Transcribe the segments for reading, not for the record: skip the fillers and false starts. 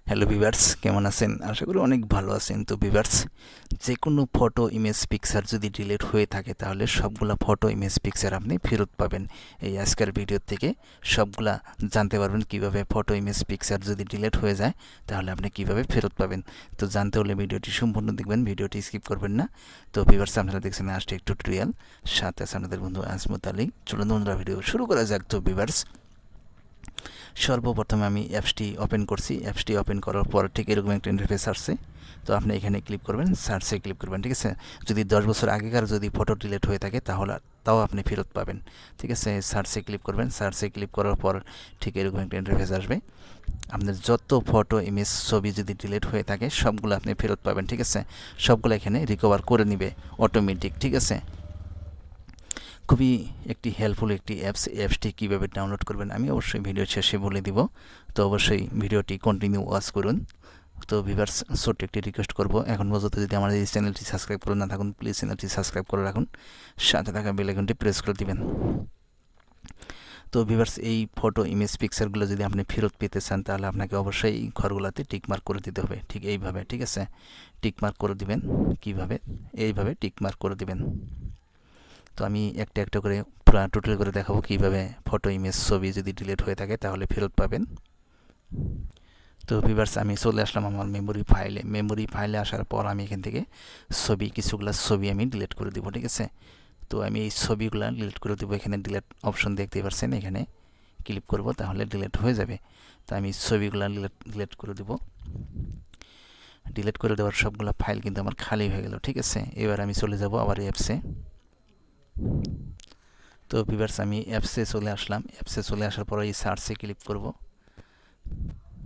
Hello viewers, কেমন আছেন? আশা করি অনেক ভালো আছেন। তো ভিউয়ার্স, যে কোনো ফটো, ইমেজ, পিকচার যদি ডিলিট হয়ে থাকে তাহলে সবগুলা ফটো, ইমেজ, পিকচার আপনি ফেরত পাবেন। এই আজকের ভিডিও থেকে সবগুলা জানতে পারবেন কিভাবে ফটো, ইমেজ, পিকচার যদি ডিলিট হয়ে যায় তাহলে আপনি কিভাবে ফেরত পাবেন। তো জানতে হলে ভিডিওটি সম্পূর্ণ দেখবেন, ভিডিওটি স্কিপ করবেন না। তো ভিউয়ার্স, আপনারা দেখছেন আজটেক টিউটোরিয়াল, সাথে আছে আপনাদের বন্ধু আজমত আলী। চলুন বন্ধুরা, ভিডিও শুরু করা যাক। তো ভিউয়ার্স, সর্বপ্রথমে আমি অ্যাপসটি ওপেন করছি। অ্যাপসটি ওপেন করার পর ঠিক এরকম একটা ইন্টারফেস আসছে। তো আপনি এখানে ক্লিক করবেন, সার্চে ক্লিক করবেন, ঠিক আছে? যদি 10 বছর আগেকার যদি ফটো ডিলিট হয়ে থাকে তাহলে তাও আপনি ফেরত পাবেন, ঠিক আছে? সার্চে ক্লিক করবেন। সার্চে ক্লিক করার পর ঠিক এরকম একটা ইন্টারফেস আসবে। আপনার যত ফটো, ইমেজ, ছবি যদি ডিলিট হয়ে থাকে সবগুলো আপনি ফেরত পাবেন, ঠিক আছে? সবগুলো এখানে রিকভার করে নিবে অটোমেটিক, ঠিক আছে? খুবই একটি হেল্পফুল একটি অ্যাপসটি কীভাবে ডাউনলোড করবেন আমি অবশ্যই ভিডিও শেষে বলে দিব। তো অবশ্যই ভিডিওটি কন্টিনিউ ওয়াচ করুন। তো ভিউয়ার্স, ছোট্ট একটি রিকোয়েস্ট করব, এখন পর্যন্ত যদি আমার এই চ্যানেলটি সাবস্ক্রাইব করে না থাকুন প্লিজ চ্যানেলটি সাবস্ক্রাইব করে রাখুন, সাথে থাকা বেল আইকনটি প্রেস করে দিবেন। তো ভিউয়ার্স, এই ফটো, ইমেজ, পিকচারগুলো যদি আপনি ফেরত পেতে চান তাহলে আপনাকে অবশ্যই এই ঘরগুলোতে টিকমার্ক করে দিতে হবে, ঠিক এইভাবে, ঠিক আছে? টিকমার্ক করে দিবেন। কিভাবে? এইভাবে টিকমার্ক করে দিবেন। তো আমি একটা একটা করে পুরো টোটাল করে দেখাবো কিভাবে ফটো, ইমেজ, ছবি যদি ডিলিট হয়ে থাকে তাহলে ফেরত পাবেন। তো ভিউয়ার্স, আমি চলে আসলাম আমার মেমোরি ফাইলে আসার পর আমি এখান থেকে কিছুগুলো ছবি আমি ডিলিট করে দিব, ঠিক আছে? তো আমি এই ছবিগুলো ডিলিট করে দেবো। এখানে ডিলিট অপশন দেখতে পাচ্ছেন, এখানে ক্লিক করব তাহলে ডিলিট হয়ে যাবে। তো আমি ছবিগুলো ডিলিট করে দেব। ডিলিট করে দেওয়ার সবগুলো ফাইল কিন্তু আমার খালি হয়ে গেল, ঠিক আছে? এবার আমি চলে যাব আবার অ্যাপসে। তো ভিউয়ার্স, আমি অ্যাপসে চলে আসলাম। অ্যাপসে চলে আসার পরে এই সার্চে ক্লিক করব,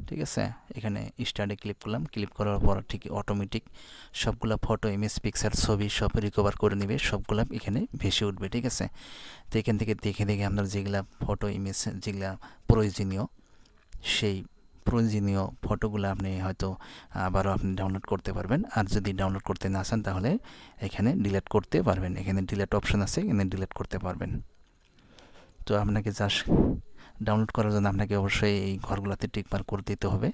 ঠিক আছে? এখানে স্টার্টে ক্লিক করলাম। ক্লিক করার পর ঠিক অটোমেটিক সবগুলা ফটো, ইমেজ, পিকচার, ছবি সব রিকভার করে নেবে, সবগুলা এখানে ভেসে উঠবে, ঠিক আছে? তো এখান থেকে দেখে দেখে আপনার যেগুলা ফটো, ইমেজ যেগুলা প্রয়োজনীয়, সেই প্রয়োজনীয় ফটোগুলো আপনি হয়তো আবারও আপনি ডাউনলোড করতে পারবেন। আর যদি ডাউনলোড করতে না চান তাহলে এখানে ডিলিট করতে পারবেন। এখানে ডিলিট অপশন আছে, এখানে ডিলিট করতে পারবেন। তো আপনাকে জাস্ট ডাউনলোড করার জন্য আপনাকে অবশ্যই এই ঘরগুলোতে টিকমার্ক করে দিতে হবে।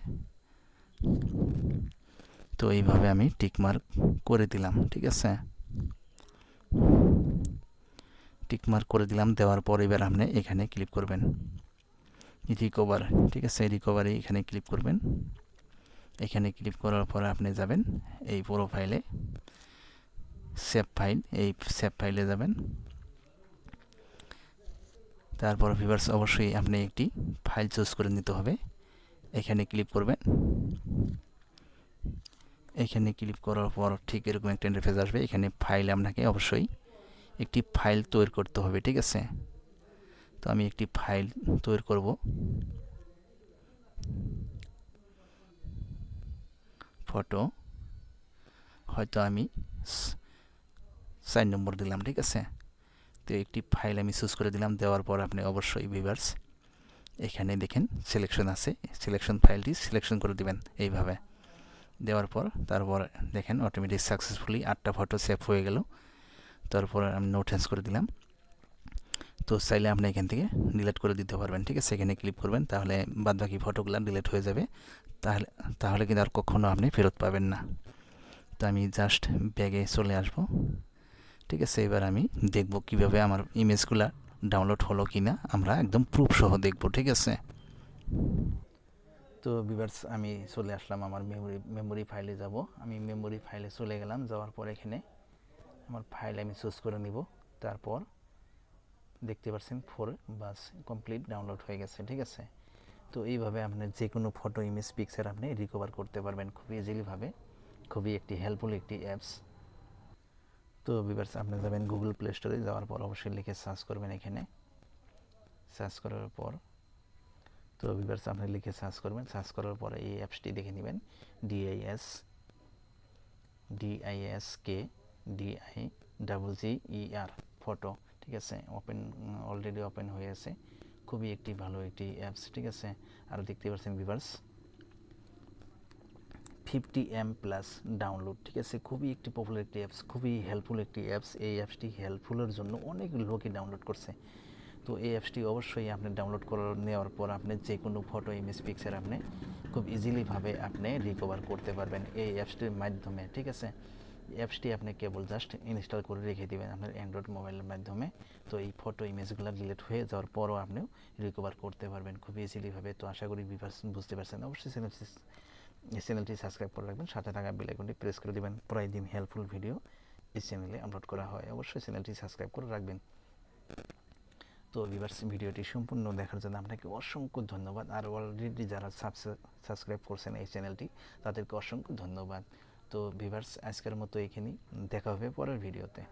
তো এইভাবে আমি টিকমার্ক করে দিলাম, ঠিক আছে? টিকমার্ক করে দিলাম। দেওয়ার পর এবার আপনি এখানে ক্লিক করবেন রিকভার, ঠিক আছে? রিকভারে এখানে ক্লিক করবেন। এখানে ক্লিক করার পর আপনি যাবেন এই প্রোফাইলে, সেভ ফাইল, এই সেভ ফাইলে যাবেন। তারপর ভিউয়ার্স, অবশ্যই আপনি একটি ফাইল চুজ করে নিতে হবে। এখানে ক্লিক করবেন। এখানে ক্লিক করার পর ঠিক এরকম একটা ইন্টারফেস আসবে। এখানে ফাইল আপনাকে অবশ্যই একটি ফাইল তৈরি করতে হবে, ঠিক আছে? তো আমি একটি ফাইল তৈরি করব। ফটো হয়তো আমি 4 নম্বর দিলাম, ঠিক আছে? তো একটি ফাইল আমি চুজ করে দিলাম। দেওয়ার পর আপনি অবশ্যই ভিউয়ার্স এখানে দেখেন সিলেকশন আছে, সিলেকশন ফাইলটি সিলেকশন করে দিবেন এইভাবে। দেওয়ার পর তারপর দেখেন অটোমেটিক সাকসেসফুলি 8টা ফটো সেভ হয়ে গেল। তারপর আমি নো চেঞ্জ করে দিলাম। তো চাইলে আপনি এখান থেকে ডিলিট করে দিতে পারবেন, ঠিক আছে? এখানে ক্লিক করবেন, তাহলে বাদবাকি ফটোগুলো ডিলিট হয়ে যাবে। তাহলে তাহলে কিন্তু আর কখনো আপনি ফেরত পাবেন না। তো আমি জাস্ট ব্যাগে চলে আসব, ঠিক আছে? এবার আমি দেখব কিভাবে আমার ইমেজগুলো ডাউনলোড হলো কিনা, আমরা একদম প্রুফ সহ দেখব, ঠিক আছে? তো ভিউয়ার্স, আমি চলে আসলাম আমার মেমোরি ফাইলে যাব। আমি মেমোরি ফাইলে চলে গেলাম। যাওয়ার পর এখানে আমার ফাইল আমি চুজ করে নিব। তারপর দেখতে পাচ্ছেন 4 বাস কমপ্লিট ডাউনলোড হয়ে গেছে, ঠিক আছে? তো এইভাবে আপনার যে কোনো ফটো, ইমেজ, পিকচার আপনি রিকভার করতে পারবেন খুব ইজিলিভাবে। খুবই একটি হেল্পফুল একটি অ্যাপস। তো ভিউয়ার্স, আপনি যাবেন গুগল প্লে স্টোরে। যাওয়ার পর অবশ্যই লিখে সার্চ করবেন এখানে। সার্চ করার পর তো ভিউয়ার্স, আপনি লিখে সার্চ করবেন। সার্চ করার পরে এই অ্যাপসটি দেখে নেবেন, DISK DIGGER ফটো, ঠিক আছে? ওপেন, অলরেডি ওপেন হয়ে আছে। খুবই একটি ভালো একটি অ্যাপস, ঠিক আছে? আর দেখতে পাচ্ছেন ভিউয়ার্স 50M প্লাস ডাউনলোড, ঠিক আছে? খুবই একটি পপুলার একটি অ্যাপস, খুবই হেল্পফুল একটি অ্যাপস। এই অ্যাপসটি হেল্পফুলের জন্য অনেক লোকই ডাউনলোড করছে। তো এই অ্যাপসটি অবশ্যই আপনি ডাউনলোড করে নেওয়ার পর আপনি যে কোনো ফটো ইমেজ পিকচার আপনি খুব ইজিলিভাবে আপনি রিকভার করতে পারবেন এই অ্যাপসটির মাধ্যমে, ঠিক আছে। অ্যাপসটি আপনি কেবল জাস্ট ইনস্টল করে রেখে দিবেন আপনার অ্যান্ড্রয়েড মোবাইলের মাধ্যমে। তো এই ফটো ইমেজগুলো ডিলিট হয়ে যাওয়ার পরও আপনিও রিকভার করতে পারবেন খুব ইজিলিভাবে। তো আশা করি বুঝতে পারছেন। অবশ্যই চ্যানেলটি সাবস্ক্রাইব করে রাখবেন, সাথে থাকা বেল আইকনটি প্রেস করে দিবেন। প্রতিদিন হেল্পফুল ভিডিও এই চ্যানেলে আপলোড করা হয়, অবশ্যই চ্যানেলটি সাবস্ক্রাইব করে রাখবেন। তো ভিউয়ার্স, ভিডিওটি সম্পূর্ণ দেখার জন্য আপনাকে অসংখ্য ধন্যবাদ। আর অলরেডি যারা সাবস্ক্রাইব করছেন এই চ্যানেলটি, তাদেরকে অসংখ্য ধন্যবাদ। তো ভিউয়ার্স, আজকের মতো এখানেই, দেখা হবে পরের ভিডিওতে।